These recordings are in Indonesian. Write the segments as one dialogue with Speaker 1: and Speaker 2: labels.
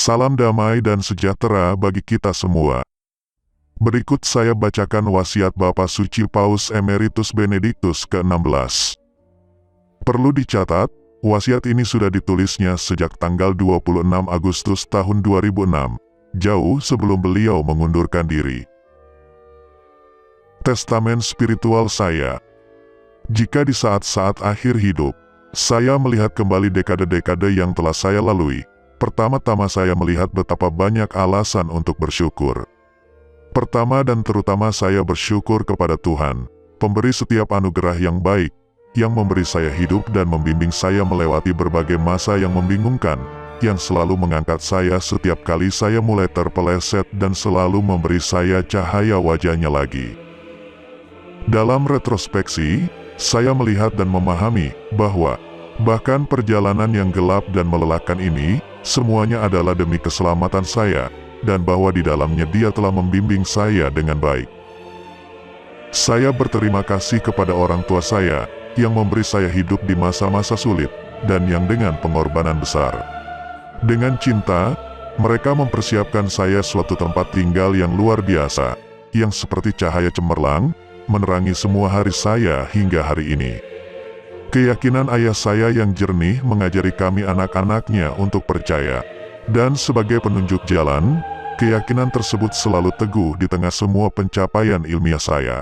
Speaker 1: Salam damai dan sejahtera bagi kita semua. Berikut saya bacakan wasiat Bapak Suci Paus Emeritus Benediktus ke-16. Perlu dicatat, wasiat ini sudah ditulisnya sejak tanggal 26 Agustus tahun 2006, jauh sebelum beliau mengundurkan diri. Testamen spiritual saya. Jika di saat-saat akhir hidup, saya melihat kembali dekade-dekade yang telah saya lalui, pertama-tama saya melihat betapa banyak alasan untuk bersyukur. Pertama dan terutama saya bersyukur kepada Tuhan, pemberi setiap anugerah yang baik, yang memberi saya hidup dan membimbing saya melewati berbagai masa yang membingungkan, yang selalu mengangkat saya setiap kali saya mulai terpeleset dan selalu memberi saya cahaya wajahnya lagi. Dalam retrospeksi, saya melihat dan memahami bahwa bahkan perjalanan yang gelap dan melelahkan ini, semuanya adalah demi keselamatan saya, dan bahwa di dalamnya Dia telah membimbing saya dengan baik. Saya berterima kasih kepada orang tua saya, yang memberi saya hidup di masa-masa sulit, dan yang dengan pengorbanan besar. Dengan cinta, mereka mempersiapkan saya suatu tempat tinggal yang luar biasa, yang seperti cahaya cemerlang, menerangi semua hari saya hingga hari ini. Keyakinan ayah saya yang jernih mengajari kami anak-anaknya untuk percaya. Dan sebagai penunjuk jalan, keyakinan tersebut selalu teguh di tengah semua pencapaian ilmiah saya.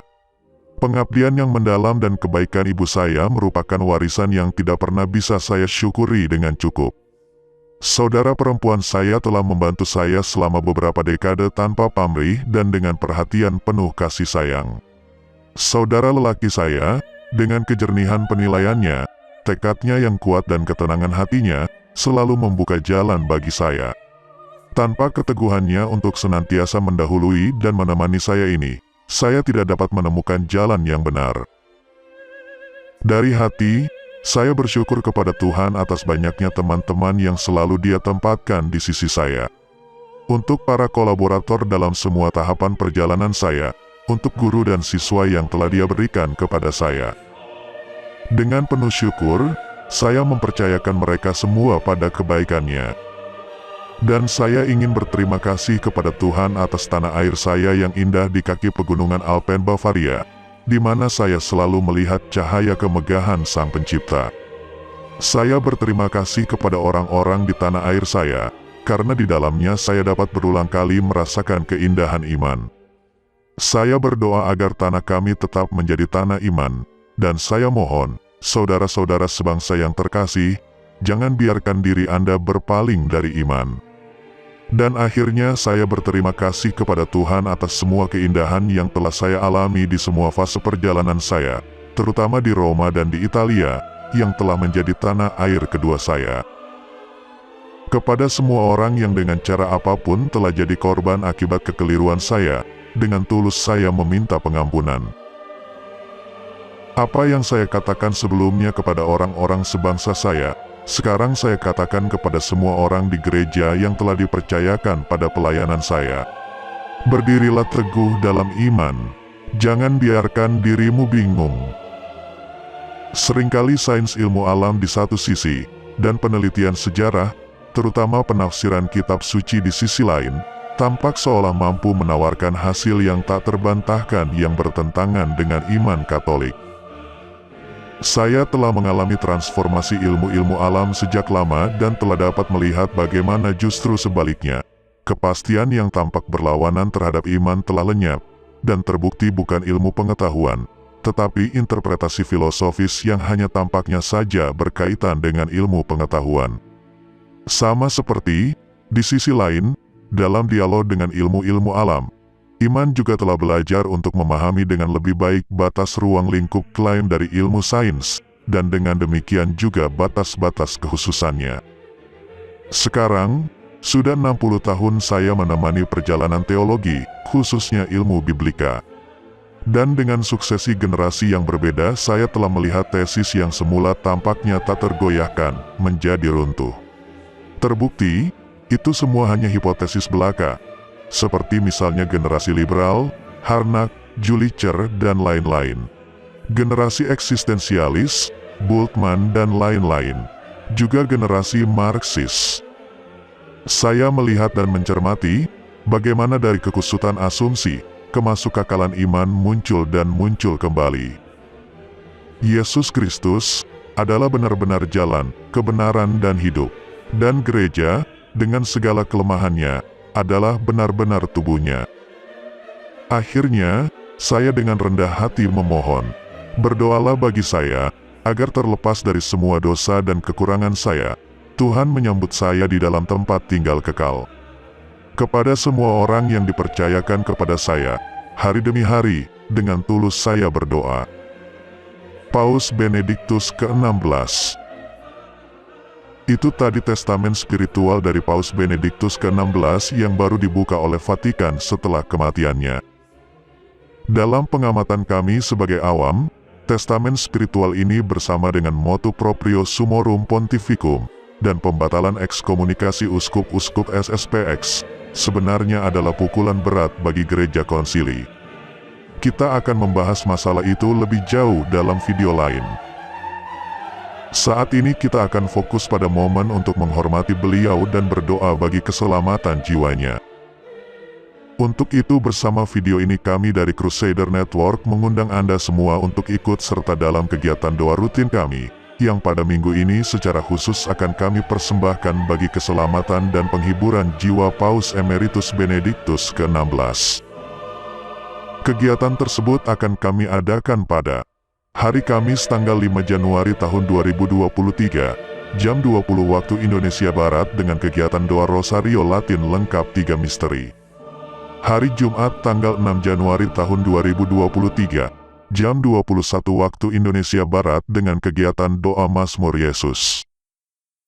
Speaker 1: Pengabdian yang mendalam dan kebaikan ibu saya merupakan warisan yang tidak pernah bisa saya syukuri dengan cukup. Saudara perempuan saya telah membantu saya selama beberapa dekade tanpa pamrih dan dengan perhatian penuh kasih sayang. Saudara lelaki saya, dengan kejernihan penilaiannya, tekadnya yang kuat dan ketenangan hatinya, selalu membuka jalan bagi saya. Tanpa keteguhannya untuk senantiasa mendahului dan menemani saya ini, saya tidak dapat menemukan jalan yang benar. Dari hati, saya bersyukur kepada Tuhan atas banyaknya teman-teman yang selalu Dia tempatkan di sisi saya. Untuk para kolaborator dalam semua tahapan perjalanan saya, untuk guru dan siswa yang telah Dia berikan kepada saya. Dengan penuh syukur, saya mempercayakan mereka semua pada kebaikannya. Dan saya ingin berterima kasih kepada Tuhan atas tanah air saya yang indah di kaki pegunungan Alpen Bavaria, di mana saya selalu melihat cahaya kemegahan Sang Pencipta. Saya berterima kasih kepada orang-orang di tanah air saya, karena di dalamnya saya dapat berulang kali merasakan keindahan iman. Saya berdoa agar tanah kami tetap menjadi tanah iman, dan saya mohon, saudara-saudara sebangsa yang terkasih, jangan biarkan diri Anda berpaling dari iman. Dan akhirnya saya berterima kasih kepada Tuhan atas semua keindahan yang telah saya alami di semua fase perjalanan saya, terutama di Roma dan di Italia, yang telah menjadi tanah air kedua saya. Kepada semua orang yang dengan cara apapun telah jadi korban akibat kekeliruan saya, dengan tulus saya meminta pengampunan. Apa yang saya katakan sebelumnya kepada orang-orang sebangsa saya, sekarang saya katakan kepada semua orang di gereja yang telah dipercayakan pada pelayanan saya. Berdirilah teguh dalam iman, jangan biarkan dirimu bingung. Seringkali sains ilmu alam di satu sisi, dan penelitian sejarah, terutama penafsiran kitab suci di sisi lain, tampak seolah mampu menawarkan hasil yang tak terbantahkan yang bertentangan dengan iman Katolik. Saya telah mengalami transformasi ilmu-ilmu alam sejak lama dan telah dapat melihat bagaimana justru sebaliknya, kepastian yang tampak berlawanan terhadap iman telah lenyap, dan terbukti bukan ilmu pengetahuan, tetapi interpretasi filosofis yang hanya tampaknya saja berkaitan dengan ilmu pengetahuan. Sama seperti, di sisi lain, dalam dialog dengan ilmu-ilmu alam, iman juga telah belajar untuk memahami dengan lebih baik batas ruang lingkup klaim dari ilmu sains, dan dengan demikian juga batas-batas kekhususannya. Sekarang, sudah 60 tahun saya menemani perjalanan teologi, khususnya ilmu biblika. Dan dengan suksesi generasi yang berbeda, saya telah melihat tesis yang semula tampaknya tak tergoyahkan, menjadi runtuh. Terbukti, itu semua hanya hipotesis belaka, seperti misalnya generasi liberal, Harnack, Jülicher, dan lain-lain. Generasi eksistensialis, Bultmann dan lain-lain. Juga generasi Marxis. Saya melihat dan mencermati bagaimana dari kekusutan asumsi, kemasukakalan iman muncul dan muncul kembali. Yesus Kristus adalah benar-benar jalan, kebenaran dan hidup. Dan gereja, dengan segala kelemahannya, adalah benar-benar tubuhnya. Akhirnya, saya dengan rendah hati memohon, berdoalah bagi saya, agar terlepas dari semua dosa dan kekurangan saya, Tuhan menyambut saya di dalam tempat tinggal kekal. Kepada semua orang yang dipercayakan kepada saya, hari demi hari, dengan tulus saya berdoa. Paus Benediktus ke-16. Itu tadi testamen spiritual dari Paus Benediktus ke-16 yang baru dibuka oleh Vatikan setelah kematiannya. Dalam pengamatan kami sebagai awam, testamen spiritual ini bersama dengan motu proprio Summorum Pontificum dan pembatalan ekskomunikasi uskup-uskup SSPX sebenarnya adalah pukulan berat bagi gereja konsili. Kita akan membahas masalah itu lebih jauh dalam video lain. Saat ini kita akan fokus pada momen untuk menghormati beliau dan berdoa bagi keselamatan jiwanya. Untuk itu bersama video ini kami dari Crusader Network mengundang Anda semua untuk ikut serta dalam kegiatan doa rutin kami, yang pada minggu ini secara khusus akan kami persembahkan bagi keselamatan dan penghiburan jiwa Paus Emeritus Benediktus ke-16. Kegiatan tersebut akan kami adakan pada hari Kamis tanggal 5 Januari tahun 2023, jam 20 waktu Indonesia Barat dengan kegiatan doa Rosario Latin lengkap 3 misteri. Hari Jumat tanggal 6 Januari tahun 2023, jam 21 waktu Indonesia Barat dengan kegiatan doa Mazmur Yesus.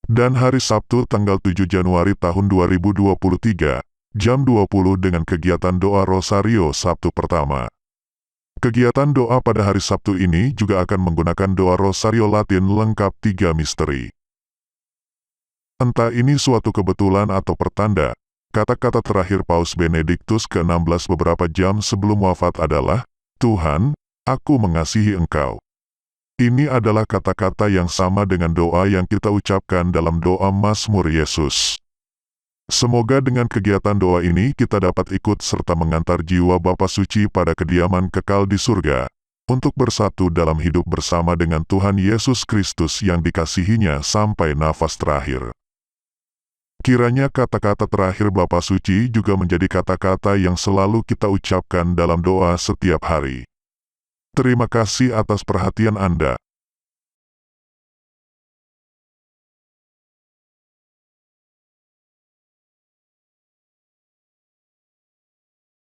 Speaker 1: Dan hari Sabtu tanggal 7 Januari tahun 2023, jam 20 dengan kegiatan doa Rosario Sabtu pertama. Kegiatan doa pada hari Sabtu ini juga akan menggunakan doa Rosario Latin lengkap 3 misteri. Entah ini suatu kebetulan atau pertanda, kata-kata terakhir Paus Benediktus ke-16 beberapa jam sebelum wafat adalah, Tuhan, aku mengasihi Engkau. Ini adalah kata-kata yang sama dengan doa yang kita ucapkan dalam doa Mazmur Yesus. Semoga dengan kegiatan doa ini kita dapat ikut serta mengantar jiwa Bapa Suci pada kediaman kekal di surga, untuk bersatu dalam hidup bersama dengan Tuhan Yesus Kristus yang dikasihinya sampai nafas terakhir. Kiranya kata-kata terakhir Bapa Suci juga menjadi kata-kata yang selalu kita ucapkan dalam doa setiap hari. Terima kasih atas perhatian Anda.